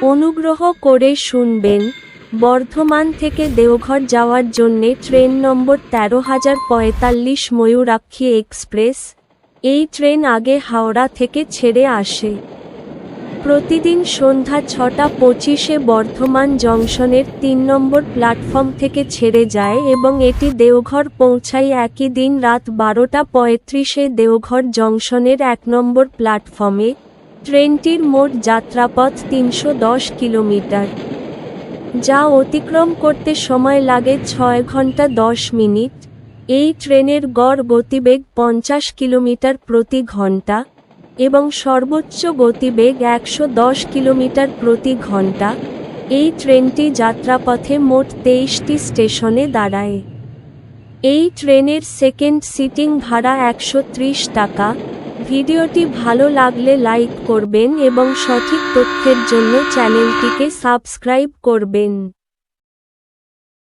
অনুগ্রহ করে শুনবেন, বর্ধমান থেকে দেওঘর যাওয়ার জন্যে ট্রেন নম্বর ১৩০৪৫ ময়ূরাক্ষী এক্সপ্রেস। এই ট্রেন আগে হাওড়া থেকে ছেড়ে আসে। প্রতিদিন সন্ধ্যা ৬টা ২৫-এ বর্ধমান জংশনের ৩ নম্বর প্ল্যাটফর্ম থেকে ছেড়ে যায় এবং এটি দেওঘর পৌঁছায় একই দিন রাত ১২টা ৩৫-এ দেওঘর জংশনের ১ নম্বর প্ল্যাটফর্মে। ট্রেনটির মোট যাত্রাপথ ৩১০ কিলোমিটার, যা অতিক্রম করতে সময় লাগে ৬ ঘন্টা ১০ মিনিট। এই ট্রেনের গড় গতিবেগ ৫০ কিলোমিটার প্রতি ঘন্টা এবং সর্বোচ্চ গতিবেগ ১১০ কিলোমিটার প্রতি ঘন্টা। এই ট্রেনটি যাত্রাপথে মোট ২৩টি স্টেশনে দাঁড়ায়। এই ট্রেনের সেকেন্ড সিটিং ভাড়া ১৩০ টাকা। ভিডিওটি ভালো লাগলে লাইক করবেন এবং সঠিক তথ্যের জন্য চ্যানেলটিকে সাবস্ক্রাইব করবেন।